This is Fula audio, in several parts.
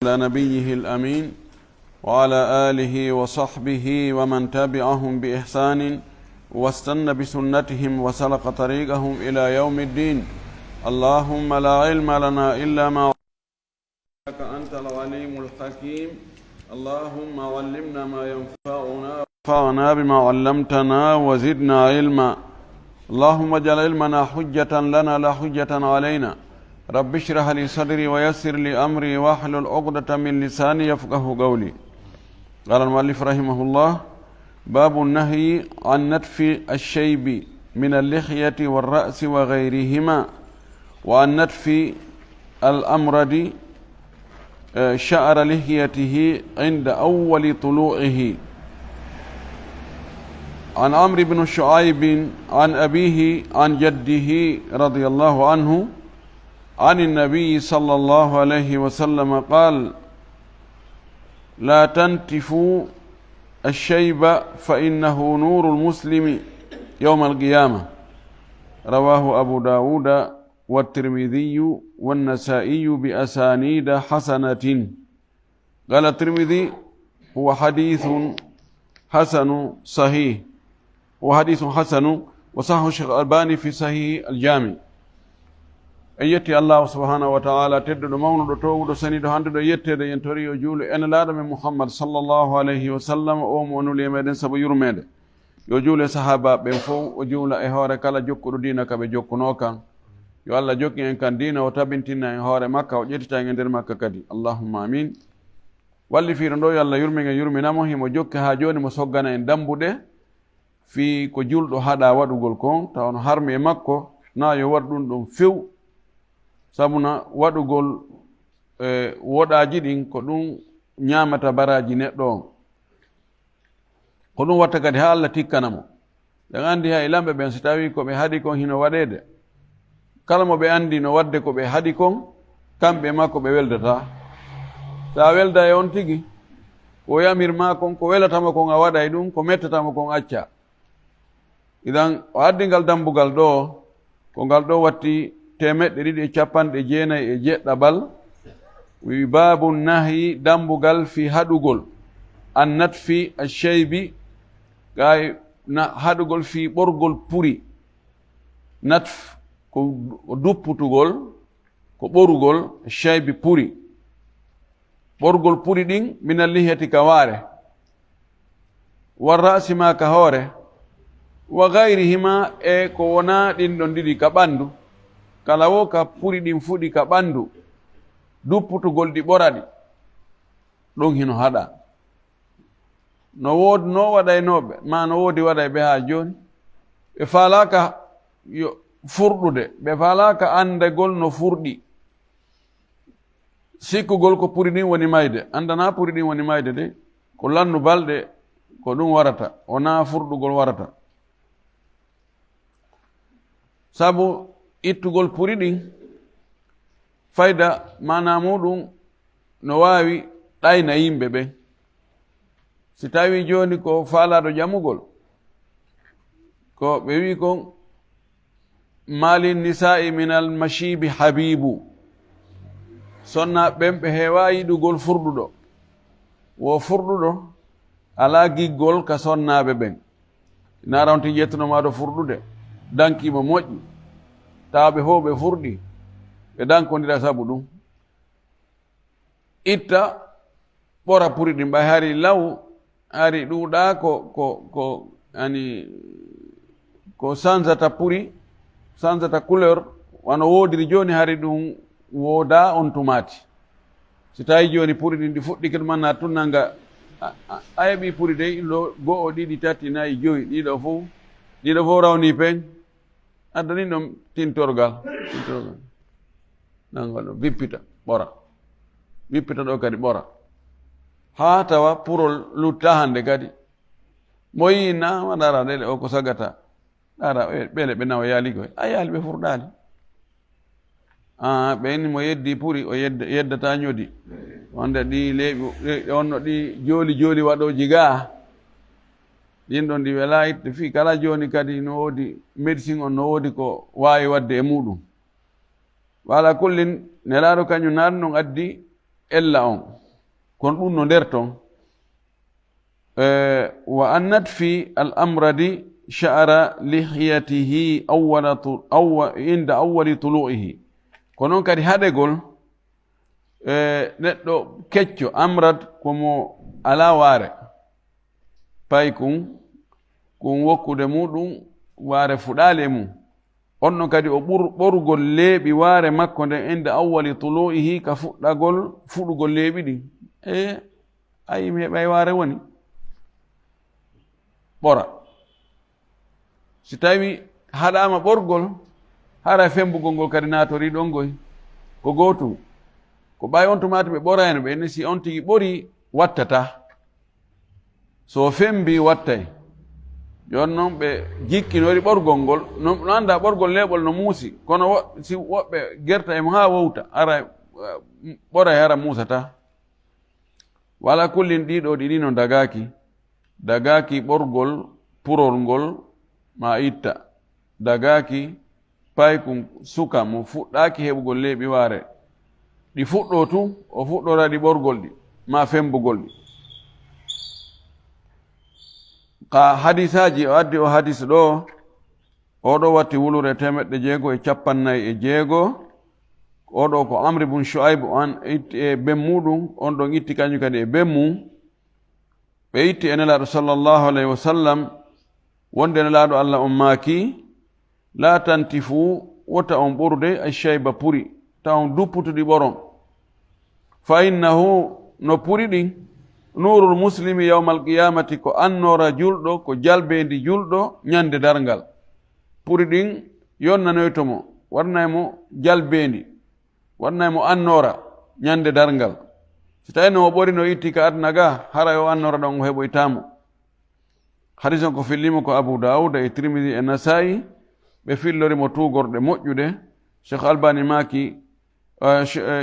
على نبيه الأمين وعلى آله وصحبه ومن تبعهم بإحسان واستنى بسنتهم وسلك طريقهم إلى يوم الدين. اللهم لا علم لنا إلا ما علمتك أنت العليم الحكيم. اللهم علمنا ما ينفعنا وانفعنا بما علمتنا وزدنا علما. اللهم اجعل علمنا حجة لنا لا حجة علينا. رب اشرح لي صدري ويسر لي أمري واحلل عقدة من لساني يفقه قولي. قال المؤلف رحمه الله: باب النهي عن نتف الشيب من اللحية والرأس وغيرهما، وعن نتف الأمرد شعر لحيته عند أول طلوعه. عن عمرو بن شعيب عن أبيه عن جده رضي الله عنه عن النبي صلى الله عليه وسلم قال: لا تنتفوا الشيب فإنه نور المسلم يوم القيامة. رواه أبو داود والترمذي والنسائي بأسانيد حسنة. قال الترمذي: هو حديث حسن صحيح، وحديث حسن وصححه الشيخ الألباني في صحيح الجامع. يتي الله سبحانه وتعالى تدد مولد توغد سنيد هاندد يتد ينتوري يجول ان لادم محمد صلى الله عليه وسلم او مونول يمدن سبو يرمede يجول صحابه بن فو وجول e hore kala jokkudo diina ka be jokkuno kan yo Allah jokki en kan diina o tabintina e hore makka o jettita en der makka kadi. Allahumma amin. walli fiiro ndo yo Allah yurmingen yurminamo himo jokki ha joni mo soggana en dambude fi ko juldo hada wadugol kon taw no harmi e makko na yo wardum dum few sabuna waɗugol woɗaji ɗin ko ɗum ñamata baraji neɗɗo on, ko ɗum watta kadi ha Allah tikkanamo. ɓe andi ha ilamɓe ɓen so tawi ko ɓe haɗi kon hino waɗede, kala mo ɓe andi no wadde ko ɓe haɗi kon kamɓe makko ɓe weldata. sa welda e on tigi ko yamirma kon, ko welatama kon a waɗay ɗum, ko mettatama kon acca. idan o addigal dambugal ɗo ko ngal ɗo watti 297 wi babu nahyi dambugal fi haɗugol an natfi asheybi gay haɗugol fi ɓorgol puri. natf ko dupputugol, ko ɓorugol, sheybi puri, ɓorgol puri ɗin minal lihiyati ka waare, warrasi ma ka hoore, wa gayrihima e ko wona ɗin ɗon ɗiɗi ka ɓandu. kala wo ka puri ɗin fuɗi ka ɓandu, dupputugol ɗi ɓoraɗi ɗum hino haɗa. no waɗaynoɓe ma no woodi waɗay ɓe ha joni, ɓe falaka furɗude, ɓe falaka andegol no furɗi, sikkugol ko puri ɗin woni mayde. andana puri ɗin woni mayde de ko lannu balɗe ko ɗum warata, wona furɗugol warata. sabu ittugol puri ɗin fayda mana muɗum no wawi ɗayna yimɓe ɓen. si tawi joni ko faalaɗo jamugol, ko ɓe wi kon mali nisa'i minal mashibi habibu, sonna ɓen ɓe heewa yiɗugol furɗuɗo. wo furɗuɗo ala giggol ka sonnaɓe ɓen. narawti ƴettunomaɗo furɗude dankimo moƴƴi, tawaɓe fof ɓe furɗi ɓe dankodira sabu ɗum. itta ɓora puri ɗin ɓay hari law, hari ɗuuɗa ko sansata puri, sansata couleur wano wodiri joni, hari ɗum wooda on tumati. si tawi joni puri ɗin ɗi fuɗɗike ɗumanna tunnanga a heɓi puri dey go'o, ɗiɗi, tati, nayi, joyi, ɗiɗo fof rawni pen addani ɗum tintorgal nangal ɗo vippita ɓora, vippita ɗo kadi ɓora, ha tawa purol lutta hande kadi. mo yi nama ɗara ɗele o ko sagata, ɗara ɓele ɓe nawa yaali koy, a yaali ɓe furɗali. ɓeni mo yeddi puri o yeddata ñodi wonde ɗi leeɓi onno ɗi joli waɗoji ga ɗin ɗon ɗi wela itte fi. kala joni kadi no woodi médecine on, no woodi ko wawi wadde e muɗum. wala kullin nelaɗo kañum nan ɗon addi ella on kon ɗum no nder ton wa an natfi al amradi sha'ra lihiyatihi inda awwali tulu'ihi ko noon kadi haɗegol neɗɗo kecco amrad komo ala waare pay kum wokkude muɗum waare fuɗaali e mum on ɗon kadi o ɓorugol leeɓi waare makko nden inda awwali tulu'ihi ka fuɗugol leeɓi ɗin ayi mi heɓay waare woni ɓora si tawi haɗama ɓorgol hara fembugol ngol kadi naatori ɗon goy ko gootum ko ɓay on tumata ɓe ɓorayno ɓe si on tigi ɓori wattata so fembi wattay jon noon ɓe jikkinori ɓorgol ngol no anda ɓorgol leeɓol no muusi kono si woɓɓe gerta e mo ha wowta ara ɓoray hara muusata wala kullin ɗiɗo ɗiɗi no dagaki ɓorgol purol ngol ma itta dagaki pay kum suka mo fuɗɗaki heɓugol leeɓi waare ɗi fuɗɗo tun o fuɗɗoraɗi ɓorgol ɗi ma fembugol ɗi ka hadisaji o addi o hadis ɗo oɗo watti wulure 656 oɗo ko amri bun shu'aib an itti e ben muɗum on ɗon itti kañum kadi e ben mum ɓe itti e nelaɗo sallllahu alayhi wa sallam wonde nelaɗo allah on maaki la tantifu wota on ɓurde ashayba puri taw on dupputuɗi ɓoron fa innahu no puri ɗin nurul muslimi yawmal qiyamati ko annora julɗo ko jalbendi julɗo ñande darngal puri ɗin yonnanoytomo warnaymo jalbendi warnaymo annora ñande darngal si tawi no o ɓori no itti ka aduna ga hara o annora ɗon o heɓoytamo hadis on ko fillimo ko Abu Dawuda e Tirmidhi e Nasa'i ɓe fillorimo tugorɗe moƴƴude Cheikh Albani maki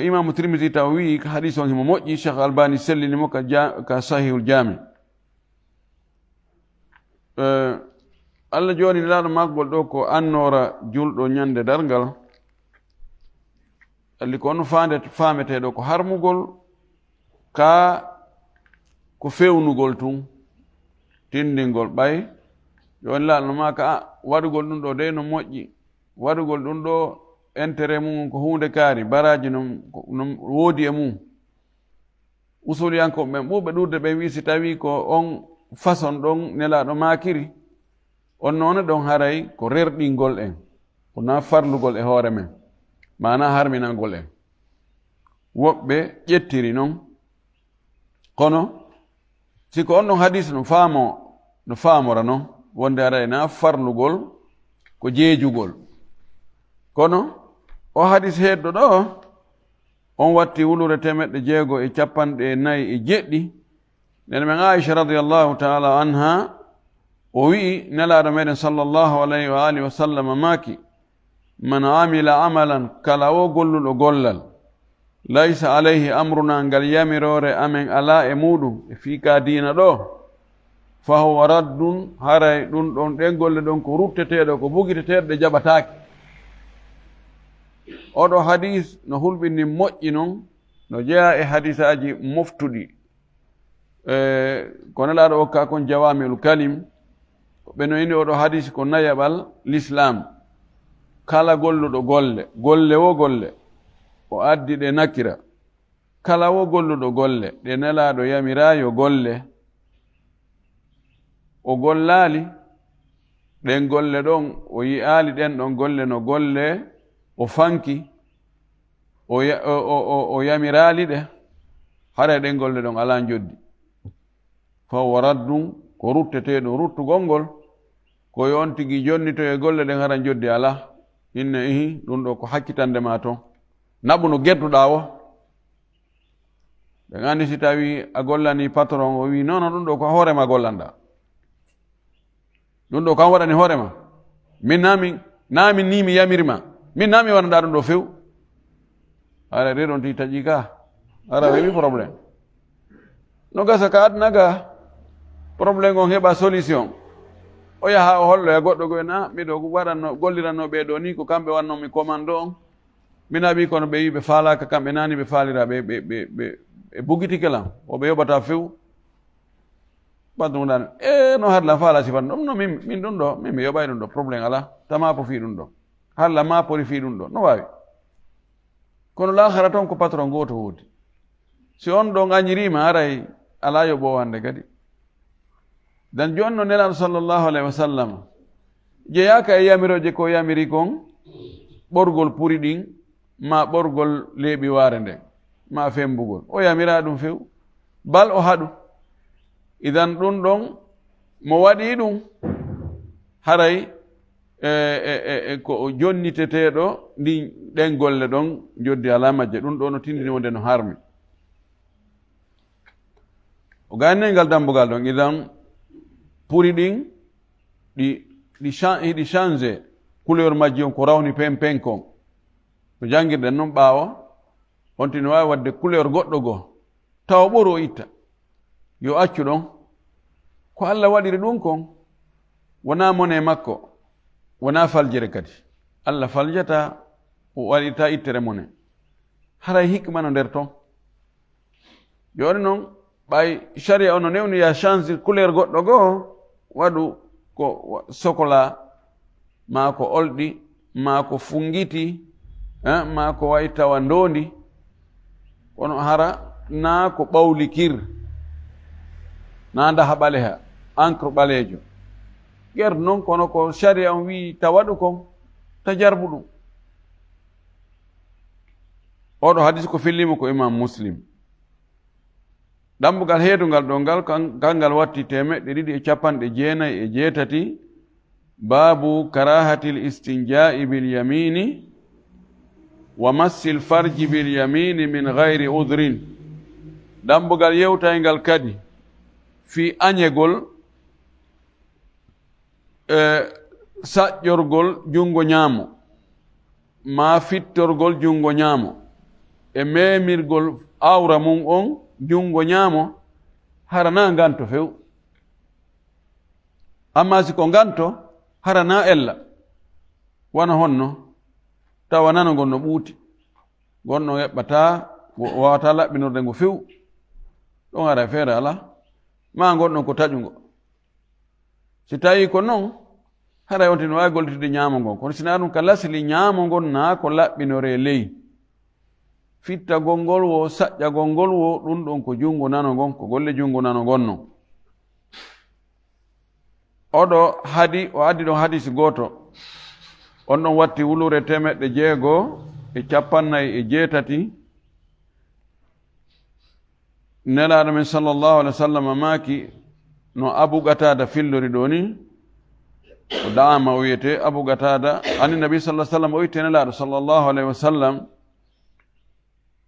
imamu Tirmidhi taw wi hadis on himo moƴƴi Cheikh Albani sellinimo ka sahihul jami Allah joni nelaɗo makgol ɗo ko annora julɗo ñande darngal alli ko on fameteɗo ko harmugol ka ko fewnugol tun tindingol ɓay joni laalno ma ka waɗugol ɗum ɗo de no moƴƴi waɗugol ɗum ɗo intérêt mum ko hunde kaari baraji no woodi e mum usuliyankoɓe ɓen ɓuuɓe ɗurde ɓe wi si tawi ko on façon ɗon nelaɗo makiri on noon ɗon haray ko rerɗingol en kona farlugol e hoore men mana harminangol en woɓɓe ƴettiri noon kono siko on ɗon hadis no faamora noon wonde aray na farlugol ko jeejugol kono o hadis heddo ɗo on watti wulure 657 nen men Aisha radiyallahu ta'ala anha o wi nelaɗo meɗen sallallahu alayhi wa alihi wa sallam maki man amila amalan kala o golluɗo gollal laysa alayhi amruna ngal yamirore amen ala e muɗum e fiika diina ɗo fa huwa raddun haray ɗum ɗon ɗen golle ɗon ko rutteteɗo ko bugiteteɗo ɗe jaɓataki oɗo hadis no hulɓini moƴƴi noon no jeeya e hadisaji moftuɗi ko nelaɗo okka kon jawamiul kalim ɓe no ini oɗo hadis ko nayaɓal l'islam kala golluɗo golle o addi ɗe nakira kala wo golluɗo golle ɗe nelaɗo yamirayo golle o gollali ɗen golle ɗon o yi'ali ɗen ɗon golle no golle o fanki o yamirali ɗe hara ɗen golle ɗon ala joddi fa waraddum ko rutteteɗum ruttugol ngol ko yon tigi jonnito e golle ɗen hara joddi ala inne ihi ɗum ɗo ko hakkitande ma toon naɓu no gedduɗa o ɓe gandi si tawi a gollani patron o wi nono ɗum ɗo ko hoorema gollanɗa ɗum ɗo kam waɗani hoorema min namin ni mi yamirima min nami waɗanɗa ɗum ɗo few ara reɗon ti taƴi ka ara heɓi probléme no gasa ka aduna ga probléme on heɓa solution o yaha o hollo e goɗɗo goyna miɗo waɗanno golliranno ɓeɗo ni ko kamɓe wannomi commande on mina ɓi kono ɓe wi ɓe faalaka kamɓe nani ɓe faalira ɓe bugitike lam o ɓe yoɓata few ɓadduɗan no harla faala sifan ɗum no min ɗum ɗo min mi yoɓay ɗum ɗo probléme ala tamapo fi ɗum ɗo harla mapori fi ɗum ɗo no wawi kono lahara toon ko patron goto woodi si on ɗo gañirima aray ala yoɓowande kadi dan joni no nelaɗo sallllahu alayhi wa sallam jeyaka e yamiroje ko yamiri kon ɓorgol puri ɗin ma ɓorgol leeɓi waare nden ma fembugol o yamira ɗum few bal o haɗu idan ɗum ɗon mo waɗi ɗum haray ko jonniteteɗo ɗen golle ɗon joddi alamaje ɗum ɗo no tindinode no harmi o gannengal dambugal ɗon idan puri ɗin ɗi changé couleur majji on ko rawni pen kon no jangirɗen noon ɓaawa on tino wawi wadde couleur goɗɗo goo tawa ɓoru o itta yo accu ɗon ko Allah waɗiri ɗum kon wona mone makko wona faljere kadi Allah faljata o waɗita ittere mone haray hikma no nder ton joni noon ɓay sharia o no newni ya change couleur goɗɗo goo waɗu ko sokola ma ko olɗi ma ko fungiti ma ko wayi tawa ndondi kono hara na ko ɓawlikir na daha ɓaleha encre ɓalejo ƴerdu noon kono ko sharia on wi tawaɗu kon ta jarbu ɗum oɗo hadis ko fillima ko imam muslim ɗambugal heedungal ɗo ngal kangal watti 297 babu karahati listinjai bilyamini wa massi lfarji bilyamini min gayri udrin ɗambugal yewtaygal kadi fi añegol saƴƴorgol jungo ñaamo ma fittorgol jungo ñaamo e memirgol awra mum on jungo ñaamo harana nganto few amma si ko nganto harana ella wana honno tawa nano gonno ɓuuti gonno heɓɓata wawata laɓɓinorde ngo few ɗon ara feere ala ma gonɗon ko taƴugo si tawi ko noon haray on tino wawi gollitude ñaamo ngon kono sina ɗum ka lasli ñaamo ngon na ko laɓɓinore ley fittagol ngol wo saƴƴagol ngol wo ɗum ɗon ko jungo nano ngon ko golle jungo nano gonno oɗo hadi o addi ɗon hadisi goto on ɗon watti wulure 648 nelaɗo men sallllahu alih wa sallam maaki no Abu Qatada fillori ɗo ni o dama o wiyete Abu Qatada ani nabi sallah sallam o witte nelaɗo sallllahu alayhi wa sallam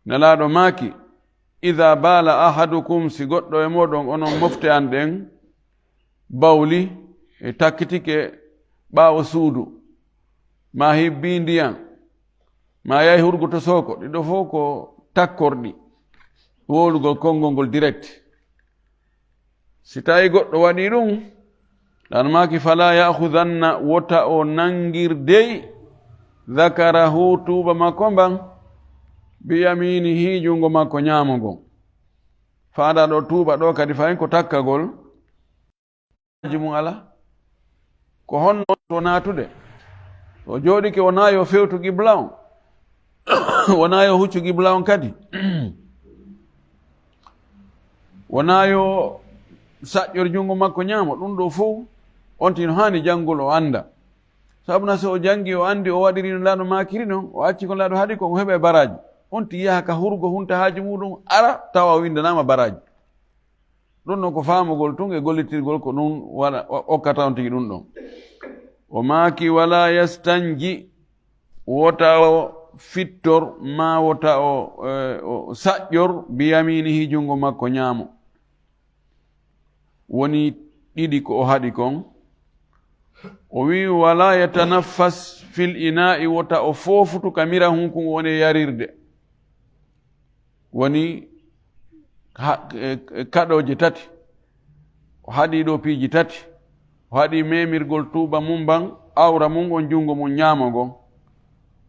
nelaɗo maaki ida bala ahadukum si goɗɗo e moɗon onon mofte an ɗen bawli e takkitike ɓaawo suudu ma hibbi ndiyan ma yahi hurgoto soko ɗiɗo fof ko takkorɗi wowlugol konngol ngol direct si tawi goɗɗo waɗi ɗum ɗan maki fala yahudanna wota o nangirdeyi zakarahu tuuba makko mban biyaminihi jungo makko ñaamo ngon faada ɗo tuuba ɗo kadi fayin ko takkagol mum ala ko honno to natude o jooɗike wona yo fewtu qibla on wona yo huccu qibla on kadi wona yo saƴƴor jungo makko ñaamo ɗum ɗo fof on tino hani janngol o anda sabuna so o jangi o andi o waɗiri no laaɗo makiri noon o acci ko laaɗo haɗi ko heɓe baraji on ti yaha ka hurgo hunta haaji muɗum ara tawa o windanama baraji ɗum ɗon ko famugol tun e gollitirgol ko ɗum waɗa okkata on tigi ɗum ɗon o maaki wala yastanji wota o fittor ma wota o saƴƴor biyaminihi jungo makko ñaamo woni ɗiɗi ko o haɗi kon o wi wala yatanaffas fil ina'i wota o fofutu kamira hunkum woni yarirde woni kaɗoje tati o haɗi ɗo piiji tati o haɗi memirgol tuuba mum ban awra mum on jungo mum ñaamo ngon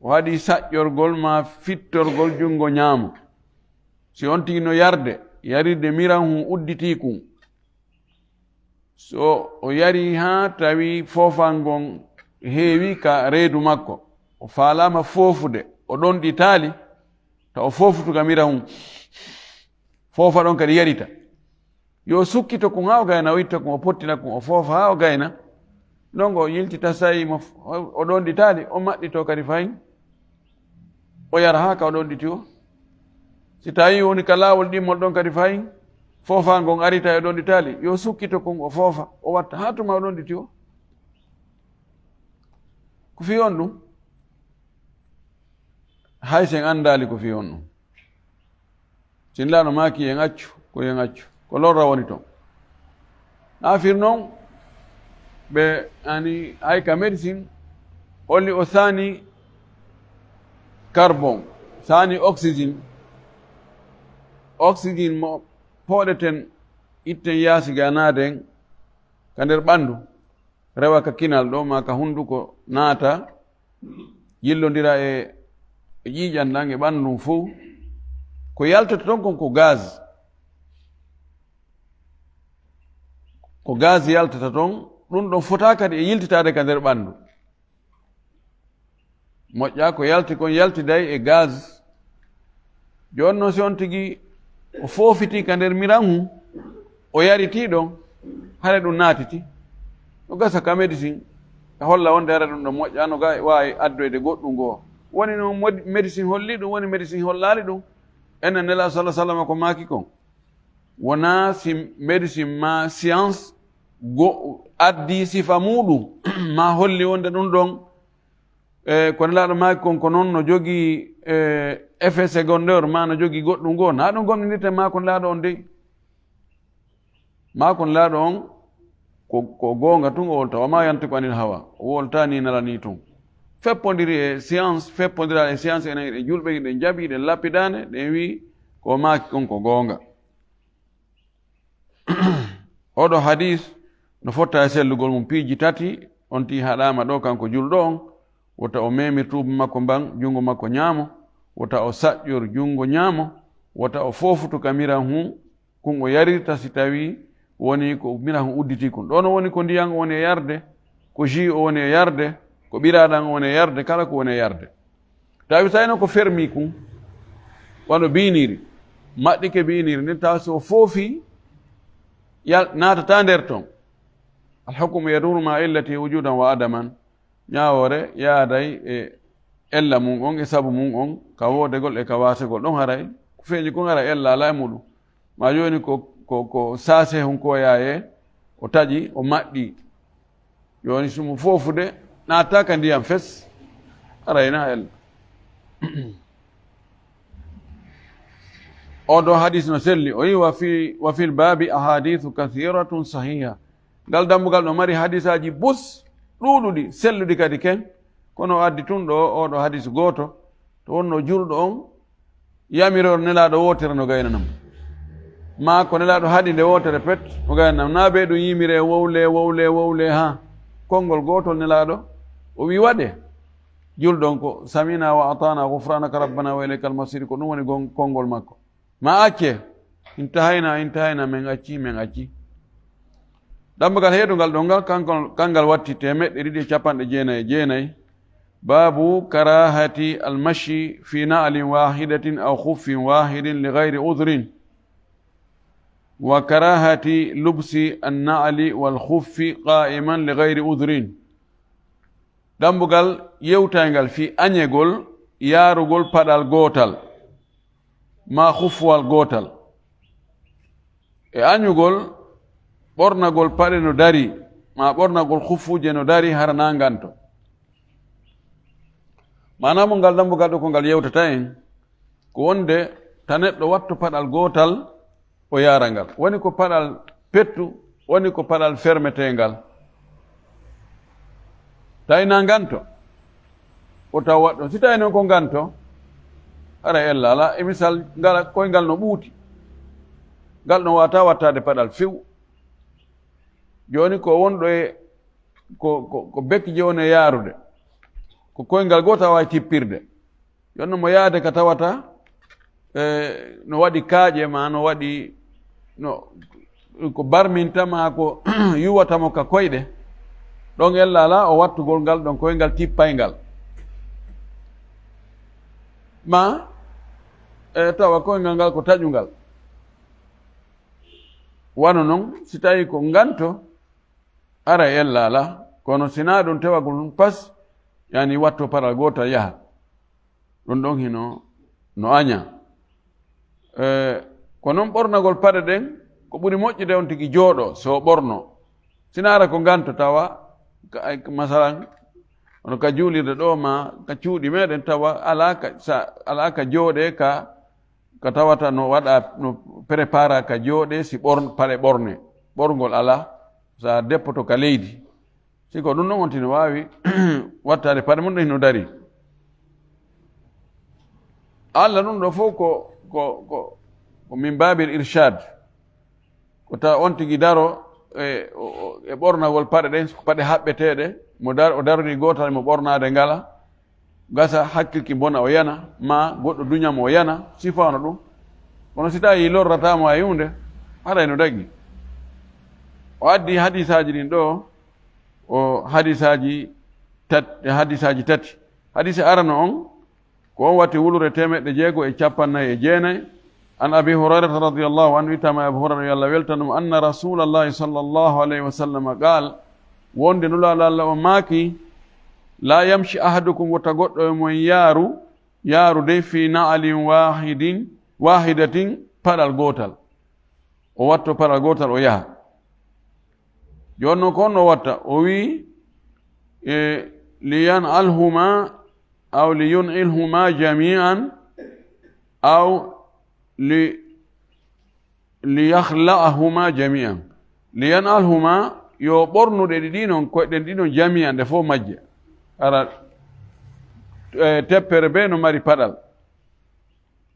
o haɗi saƴƴorgol ma fittorgol jungo ñaamo si on tigi no yarde yarirde miran hu udditi kum so o yari ha tawi fofangon heewi ka reedu makko o faalama foofude o ɗon ɗi taali ta o fofutuka mira hum foofa ɗon kadi yarita yo sukkito kum ha o gayna o itta kum o pottina kum o foofa ha o gayna ɗon o yiltita sayi o ɗon ɗi taali o maɗɗito kadi fayin o yara ha ka o ɗon ɗiti o si tawi woni ka laawol ɗimmol ɗon kadi fayin foofa ngon arita e ɗon ɗi taali yo sukkito kum o foofa o watta ha tuma o ɗon ɗiti o ko fi on ɗum hay sen andali ko fi on ɗum sinlaano maaki yen accu ko yen accu ko lorra woni toon afir noon ɓe ani hay ka médecine holli o saani carbon saani oxygéne mo pooɗeten itten yaasige a naaden ka nder ɓanndu rewa ka kinal ɗo ma ka hunnduko naata yillondira e ƴiiƴan ɗan e ɓanndu ɗum fof ko yaltata toon kon ko gaz yaltata toon ɗum ɗon fota kadi e yiltitade ka nder ɓanndu moƴƴa ko yalti kon yaltiday e gaz jooni noon si on tigi o foofiti ka nder miran hu o yariti ɗon hare ɗum naatiti no gasa ka médecine e holla wonde hara ɗum ɗo moƴƴa no ga wawi addoyde goɗɗum goo woni no médecine holli ɗum woni médecine hollali ɗum enen nela sallam ko maaki kon wona si médecine ma science addi sifa muɗum ma holli wonde ɗum ɗon ko nelaɗo maaki kon ko noon no jogii effet secondaire ma no jogii goɗɗum goo na ɗum gomɗinirte ma ko nelaɗo on dey ma ko nelaɗo on ko goonga tun o wolta wama yanti ko anil hawa o wolta ni nala ni tun feppodiri e science feppodira e science enen ɗe julɓe ɗe jaɓi ɗe lappidane ɗen wi ko maaki kon ko goonga oɗo hadis no fotta e sellugol mum piiji tati on ti haɗama ɗo kanko julɗo on wota o memir tuuba makko mban jungo makko ñaamo wota o saƴƴor jungo ñaamo wota o fofutu ka miran hu kun o yarirta si tawi woni ko miran hu udditi kun ɗon woni ko ndiyan woni e yarde ko jus o woni e yarde ko ɓiraɗan o woni e yarde kala ko woni e yarde tawi tawino ko fermi kun wano biniri maɗɗike biniri nden tawa so foofi natata nder toon alhukmu yaduru ma illati wujudan wa adaman ñawore yaaday e ella mum on e sabu mum on ka woodegol e ka wasegol ɗon haray ko feeñi kon hara ella ala e muɗum ma joni ko saase hun koyaye o taƴi o maɗɗi joni sumo foofude natta ka ndiyam fes arayna ella oɗo hadis no selli o yi wa fil babi ahadithu kathiratun sahiha ngal dambugal ɗo mari hadisaji bus ɗuɗuɗi selluɗi kadi ken kono addi tun ɗo oɗo hadis goto to wonno julɗo on yamiror nelaɗo wotere no gaynanam ma ko nelaɗo haɗi nde wotere pet no gaynanam na ɓe ɗum yimire wowle ha konngol gotol nelaɗo o wi waɗe julɗon ko samina wa atana gufranaka rabbana wa ilaykal masir ko ɗum woni konngol makko ma acce intahayna min acci ɗambagal heeɗugal ɗo ngal kangal watti 299 babu karahati almashi fi na'lin wahidatin aw khuffin wahidin li gayri udhrin wa karahati lubsi anna'li wal khuffi qa'iman li gayri udhrin ɗambugal yewtaygal fi añegol yarugol paɗal gotal ma khufwal gotal e añugol ɓornagol paɗe no dari ma ɓornagol huffuje no dari hara nanganto manamo ngal dambugal ɗo ko ngal yewtata en ko wonde ta neɗɗo watto paɗal gotal o yara ngal woni ko paɗal pettu woni ko paɗal fermetengal tawi na nganto o taw waɗɗo si tawi noon ko nganto hara ella ala e misal ngal koyngal no ɓuuti ngal ɗon wata wattade paɗal few joni ko wonɗo e ko bekki joni e yaarude ko koyngal goto wawi tippirde jonno mo yaade ka tawata no waɗi kaaƴe ma no waɗi no ko barmintama ko yuwatamo ka koyɗe ɗon ella ala o wattugol ngal ɗon koyngal tippaygal ma tawa koyngal ngal ko taƴungal wano noon si tawi ko nganto ara ella ala kono sina ɗum tewagol ɗum pas yani watto paral gotal yaha ɗum ɗon hino no aña ko noon ɓornagol paɗe ɗen ko ɓuri moƴƴude on tigi jooɗo so ɓorno sina ara ko nganto tawa masalan ono ka juulirde ɗo ma ka cuuɗi meɗen tawa ala ka jooɗe ka tawata no waɗa no prépara ka jooɗe si paɗe ɓorne ɓorgol ala sa deppoto ka leydi siko ɗum ɗon on tino wawi wattade paɗe mum ɗo hino dari allah ɗum ɗo fof ko min babil irshad ko tawa on tigi daro e ɓornagol paɗe ɗen ko paɗe haɓɓeteɗe o darni gotal mo ɓornade ngala gasa hakkilki bona o yana ma goɗɗo duñamo o yana sifano ɗum kono si tawi lorratamo e hunde haɗa no daggi o addi hadisaji ɗin ɗo o hadisaji tati hadise arano on ko on watti wulure 649 an abi hurairata radiallahu anhu witama abu hurayra yo allah weltanum anna rasulallahi sallllahu alayhi wa sallam qal wonde nulaɗo allah o maaki la yamshi ahadukum wota goɗɗo e mon yaarude fi na'alin wahidatin paɗal gotal o watto paɗal gotal o yaha jonno ko on o watta o wi liyan'alhuma aw liyun'ilhuma jami'an aw liyakhla'ahuma jami'an liyan'alhuma yo ɓornuɗe ɗiɗinon koyɗen ɗiɗon jami'an nde fof majje ara teppere be no mari paɗal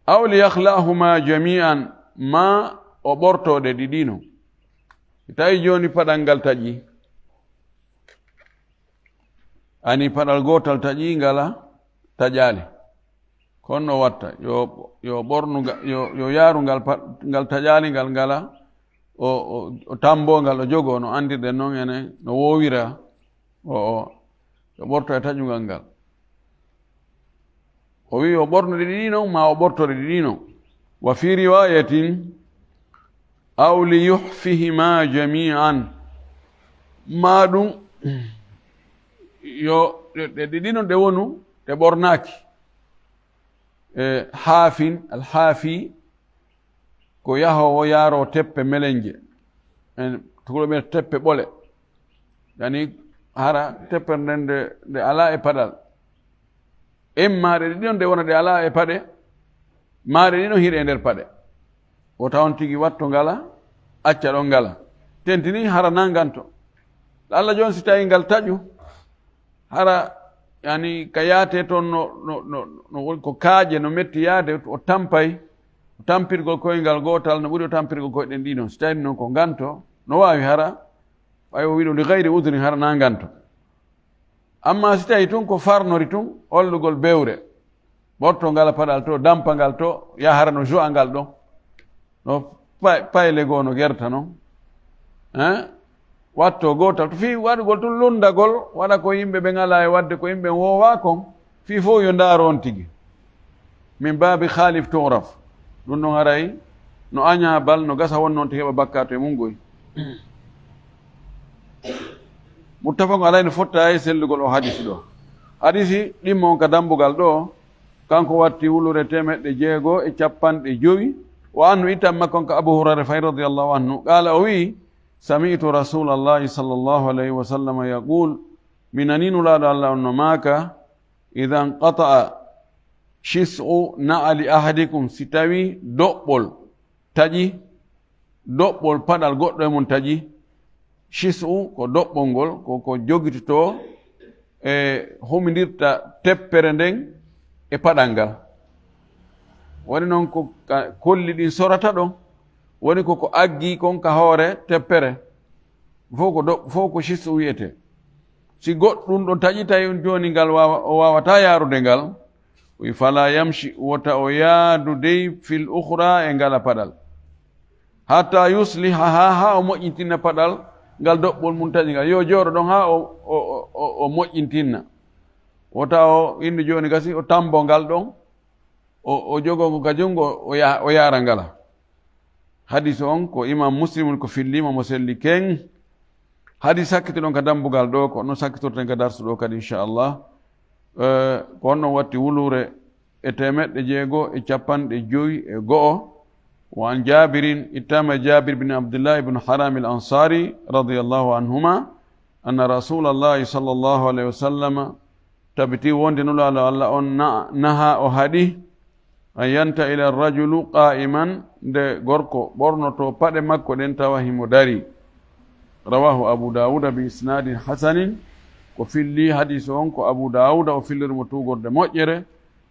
aw liyakhla'ahuma jami'an ma o ɓortoɗe ɗiɗino tawi joni paɗal ngal taƴi ani paɗal gotal taƴi ngala taƴali konno watta yo ɓornu yo yaaru ngal taƴali ngal ngala o tambo ngal o jogo no andirɗen noon ene no wowira yo ɓorto e taƴugal ngal o wi o ɓornude ɗiɗino ma o ɓortode ɗiɗino wa fi riwayatin aw liyuhfihima jami'an ma ɗum yo ɗe ɗiɗino ɗe wonu ɗe ɓornaki alhaafi ko yahowo yaaro teppe melenje en tukulo ɓe teppe ɓole yani hara teppere nden nde ala e paɗal maɗe ɗiɗon nde wona ɗe ala e paɗe maɗe ɗiɗon hiɗe e nder paɗe o tawon tigi watto ngala acca ɗon ngala tentini hara nanganto allah joni si tawi ngal taƴu hara yani ka yaate toon no ko kaaƴe no metti yaade o tampirgol koyngal gotal no ɓuri o tampirgol koyɗen ɗiɗon si tawi noon ko nganto no wawi hara ɓay o wiɗo li gayri udri hara nanganto amma si tawi tun ko farnori tun hollugol bewre ɓorto ngal paɗal to dampa ngal to yahara no jo'a ngal ɗon no payle goo no gerta noon watto gotal to fi waɗugol tun lundagol waɗa ko yimɓe ɓe ngala e wadde ko yimɓe wowa kon fi fof yo ndaaro on tigi min baabi khalif toraf ɗum ɗon haray no aña bal no gasa won noon to heɓa bakkato e mungoy muttafaqu alayhi no fotta e sellugol o hadisi ɗo hadisi ɗimmo on ka dambugal ɗo kanko watti wulure 650 wa anhu itam makkon ka abu hurayra fay radiallahu anhu qala o wi sami'tu rasulallahi sallllahu alayhi wa sallam yaqul minaninu-laɗo allah on no maaka ida nqata'a shis'u na'ali ahadikum si tawi doɓɓol taƴi doɓɓol paɗal goɗɗo e mum taƴi shis'u ko doɓɓol ngol ko jogitoto e humindirta teppere nden e paɗal ngal woni noon ko kolli ɗin sorata ɗon woni koko aggi kon ka hoore teppere fof ko shis'u wiyete si goɗɗum ɗo taƴitay joni ngal o wawata yarude ngal wi fala yamshi wota o yaadu dey fil ukhra e ngala paɗal hatta yusliha ha o moƴƴintinna paɗal ngal doɓɓol mum taƴi ngal yo jooɗo ɗon ha o moƴƴintinna wota o indi joni gasi o tambo ngal ɗon o jogongo ka jungo o yara ngala hadis on ko imam muslim ko fillima mo selli ken hadis sakkitoɗon ka dambugal ɗo ko no sakkitorten ka darsu ɗo kadi inchallah ko on ɗon watti wulure e 650 وعن جابر اتام جابر بن عبد الله بن حرام الأنصاري رضي الله عنهما أن رسول الله صلى الله عليه وسلم تبتي وندن الله نهى أهدي أن ينتهي إلى الرجل قائما de gorko ɓornoto paɗe makko ɗen tawa himo dari rawahu abu dawuda bi isnadin hasanin ko filli hadis on ko abu dawuda o fillirmo tugorde moƴƴere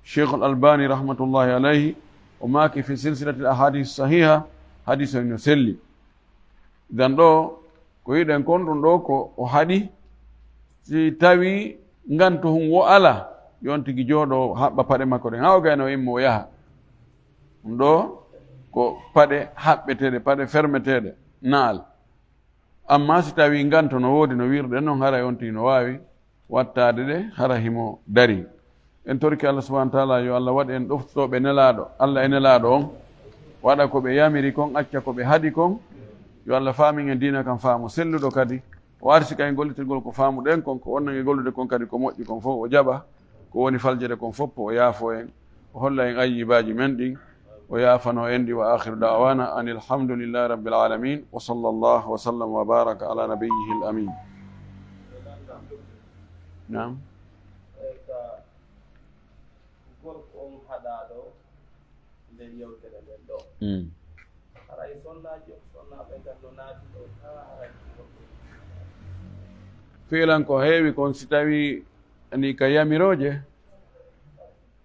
cheikh al albani rahmatullahi alayhi o maaki fi silsilati ahadis sahiha hadis o no selli dan ɗo ko yiɗen kon ɗum ɗo ko o haɗi si tawi nganto hum wo ala yon tigi jooɗo haɓɓa paɗe makko ɗen ha o gayno immo o yaha ɗum ɗo ko paɗe haɓɓeteɗe paɗe fermeteɗe naal amma si tawi nganto no woodi no wirɗen noon hara on tigi no wawi wattade ɗe hara himo dari en torki allah subahana taala yo allah waɗa en ɗoftoɓe nelaɗo allah e nelaɗo on waɗa ko ɓe yamiri kon acca ko ɓe haadi kon yo allah faamin e dina kam faamu selluɗo kadi o arsi kay gollitirgol ko faamuɗen kon ko onnan e gollude kon kadi ko moƴƴi kon fof o jaɓa ko woni faljede kon foppo o yaafo en o holla en ayyibaji men ɗin o yaafano en ɗi wa akhiru da'wana an alhamdulillahi rabbil alamin wa sallallahu wa sallam wa baraka ala nabiyyihi al amin. Naam. Fiilan ko heewi kon si tawi ni ka yamiroje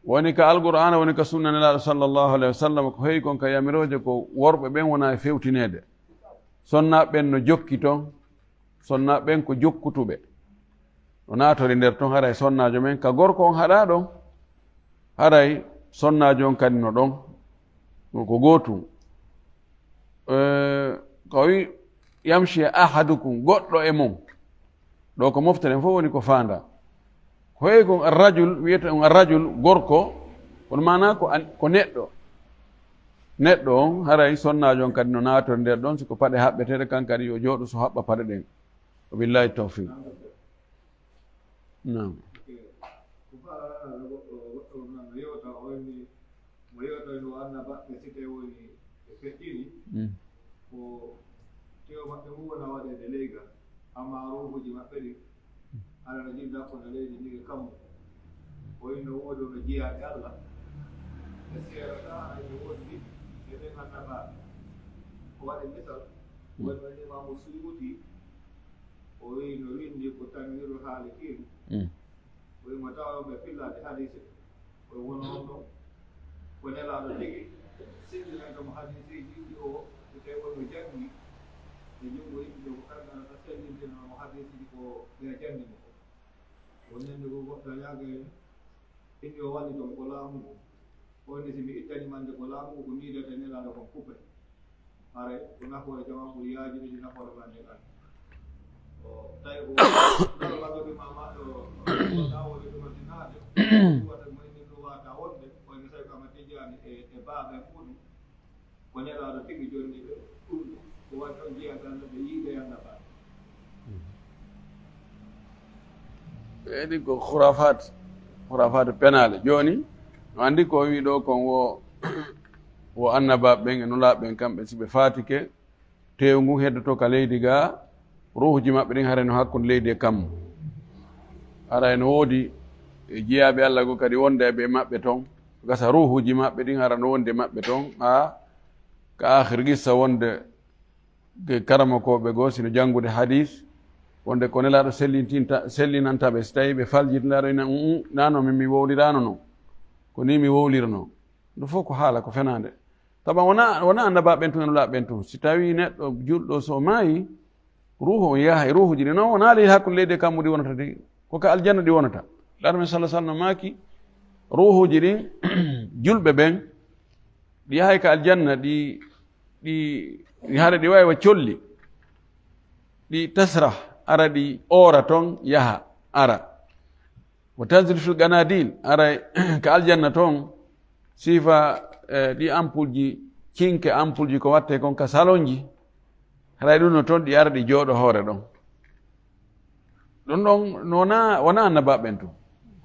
woni ka alqur'ana woni ka sunna nelaɗo sallllahu alayhi wa sallam ko heewi kon ka yamiroje ko worɓe ɓen wona e fewtinede sonnaɓe ɓen no jokki toon sonnaɓe ɓen ko jokkutuɓe no natori nder toon haray sonnajo men ka gorko on haɗa ɗon haray sonnajo on kadi no ɗon ko gootum ko wi yamshi ahadukum goɗɗo e mum ɗo ko mofteren fof woni ko faanda ko heewi kon arrajul wiyete on arrajul gorko kono mana ko neɗɗo on haray sonnajo on kadi no natori nder ɗon siko paɗe haɓɓeteɗe kan kadi yo jooɗo so haɓɓa paɗe ɗen o billahi tawfiq. Naam. amma rohuji maɓɓe ɗi ala no jinda kono leydi ndi kammo woyno woodi no jiyaɓe allah e seerata ene wondi e ɓen annabaɓe ko waɗe misal wonno imamu suyuti o wi no windi ko tanwiru haali kiilu o wimo tawaɓe pillade hadise koye wono on ɗon ko nelaɗo tigi sindinantamo hadisiji ɗi o so tawi wonno jangi e jungo yimɓe ko kamɓe sellindinamo hadisiji ko ɓe janngimo ko wonande ko goɗɗo yaaga en inni o walli ton ko laamu ngu wonde si mi ittanimande ko laamu ngu ko miidata nelaɗo kon kuppe hare ko nafoore jama ɓuri yaajude ɗi nafoore mande kan o tawi ko waɗoɓe mamaɗo dawode ɗumatinaade wata mo inni ɗo wata wonde wayno tawi kama tijani e baaɓe muɗum ko nelaɗo tigi jonni ɓe ɗumɗo ko waɗi on jiyatande ɓe yiiɓe annabaɓe ɓeeɗi ko khurafat penale joni no andi ko wi ɗo kon wo annabaɓe ɓen e nulaɓe ɓen kamɓe si ɓe fatike tew ngu heddoto ka leydi ga ruhuji maɓɓe ɗin hare no hakkude leydi e kammo ara eno woodi e jiyaɓe allah go kadi wonde ɓe maɓɓe toon gasa ruhuji maɓɓe ɗin hara no wonde maɓɓe toon ha ka akhir gissa wonde karama koɓe goo sino janngude hadis wonde ko nelaɗo sellinantaɓe so tawi ɓe faljitinaɗo ina nano min mi wowlirano noon ko ni mi wowlirno ɗum fof ko haala ko fenade tawa wona annabaɓe ɓen tun e nulaɓe ɓen tun si tawi neɗɗo julɗo so maayi ruhu yaha ruhuji ɗi noon wona ley hakkude leydi kammu ɗi wonata de koka aljanna ɗi wonata laɗo men sallah sallam maaki ruhuji ɗin julɓe ɓen ɗi yahay ka aljanna ɗi haɗa ɗi wawi wa colli ɗi tasra ara ɗi ora toon yaha ara wa tanzil fil ganadil ara ka aljanna toon sifa ɗi ampoule ji cinque ampoule ji ko watte kon ka salon ji haɗa ɗum no toon ɗi ara ɗi jooɗo hoore ɗon ɗum ɗon wona annabaɓen to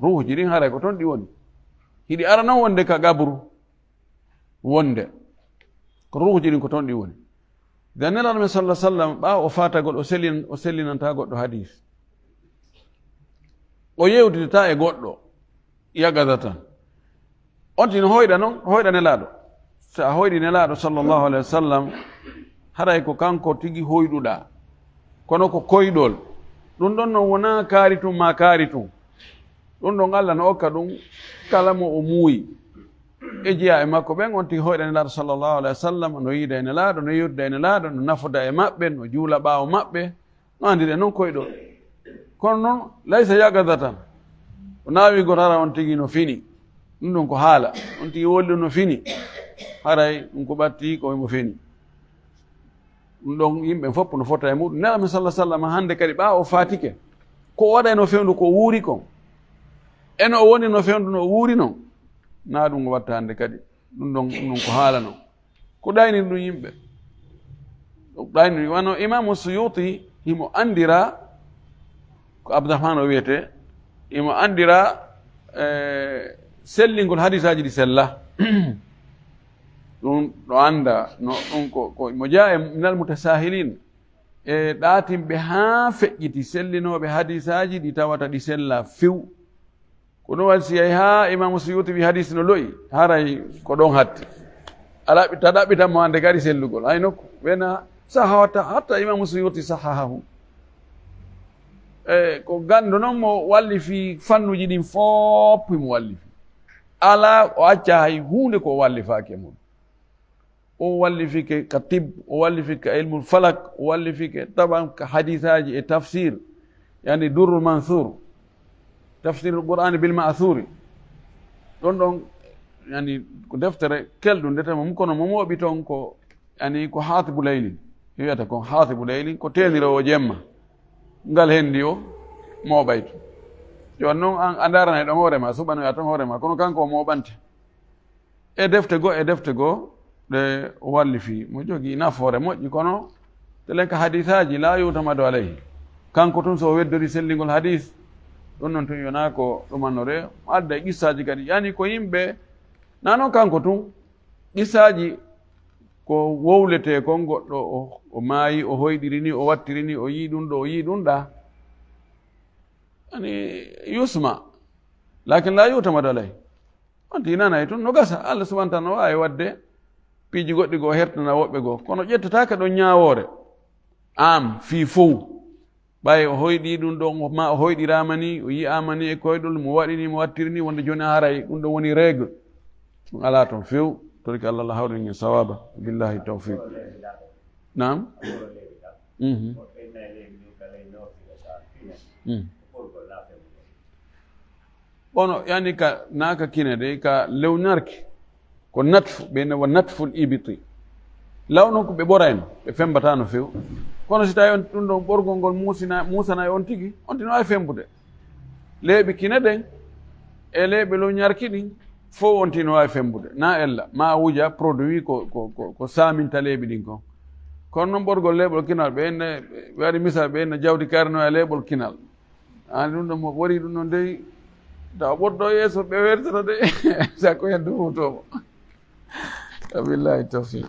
ruhuji ɗin haray ko toon ɗi woni hiɗi ara noon wonde ka gabru wonde ko ruhuji ɗin ko toon ɗi woni de nelaɗo men sallah sallam ɓawa o fatagol o sellinanta goɗɗo hadis o yewdidata e goɗɗo yagada tan on tino hoyɗa noon hoyɗa nelaɗo so a hoyɗi nelaɗo sallllahu alayhi wa sallam haray ko kanko tigi hoyɗuɗa kono ko koyɗol ɗum ɗon noon wona kaari tum ma kaari tum ɗum ɗon Allah no okka ɗum kala mo o muuyi e jeeya e makko ɓen on tigi hoyɗa nelaɗo sallllahu alayhi wa sallam no yiida e nelaɗo no yewtida e nelaɗo no nafoda e maɓɓe no juula ɓaawo maɓɓe no andiri e noon koyɗol kono noon laysa yagada tan o naawi goto hara on tigi no fini ɗum ɗum ko haala on tigi wolli no fini haray ɗum ko ɓatti komo fini ɗum ɗon yimɓe fof no fota e muɗum nelaɗo men sallah sallam hannde kadi ɓaawa o fatike ko waɗa no fewndu ko wuuri kon eno o woni no fewndu no o wuuri noon na ɗum o watta hannde kadi ɗum ɗon ko haala noon ko ɗayni ɗum yimɓe ɗayni wano imamu suyuti himo andira ko abdourahman o wiyete imo andira sellingol hadisaji ɗi sella ɗum ɗo anda no ɗum ko mo jaa e minal mutasahilin e ɗatimɓe haa feƴƴiti sellinoɓe hadisaji ɗi tawata ɗi sella few ko ɗum waɗi si yahi haa imamu suyuti wi hadis no loyi haray ko ɗon hatti ta ɗaɓɓitanmo hande kadi sellugol hay nokku wena saha watta hatta imamu suyuti sahahahu ko gandu noon mo wallifi fannuji ɗin foppi mo wallifi ala o acca hay hunde ko wallifaki e mum o wallifike ka tib o wallifike ka ilmul falak o wallifike taban ka hadisaji e tafsir yani durrul mansour tafsir qur'ani bil ma'thuri ɗon ɗon yani ko deftere kelɗum ndetema mum kono mo mooɓi toon ko yani ko hatibu laylin wiyata ko hatibu laylin ko tenirawo jemma ngal hendi o mooɓayto joni noon a daranay ɗon hoorema suɓanoya tan hoorema kono kanko o mooɓante e defte goo ɗe o wallifi mo jogii nafoore moƴƴi kono telen ka hadisaji la yutamadu alayhi kanko tun so weddori sellingol hadis ɗum noon tun wona ko ɗumannore adda e qissaji kadi yani ko yimɓe na noon kanko tun qissaji ko wowlete kon goɗɗo o maayi o hoyɗiri ni o wattiri ni o yii ɗum ɗo o yii ɗum ɗa yani yusma lakin la yutamadu alayhi on tinanayi tun no gasa Allah subahana taala no wawi wadde piiji goɗɗi goo hertana woɓɓe goo kono ƴettatake ɗon ñawoore am fii fow ɓay o hoyɗi ɗum ɗon ma o hoyɗirama ni o yiyama ni e koyɗol mo waɗi ni mo wattiri ni wonde joni haray ɗum ɗon woni règle ɗum ala toon few toriki allah allah hawɗen en sawaba billahi tawfiq nam bono yani ka naka kine de ka lewnarki ko natfu ɓe wa natful ibiti law noon ko ɓe ɓorayno ɓe fembata no few kono si tawi on ɗum ɗon ɓorgol ngol musana e on tigi on tino wawi fembude leeɓi kine ɗen e leeɓe loñarki ɗin fof on tino wawi fembude na ella ma wuja produit ko saminta leeɓi ɗin kon kono noon ɓorgol leeɓol kinal ɓenne ɓe waɗi misal ɓenne jawdi karno e leeɓol kinal ani ɗum ɗon mo ɓori ɗum ɗon dey taw ɓorɗo yeeso ɓe wertata de sakko hen duhutomo billahi tawfiq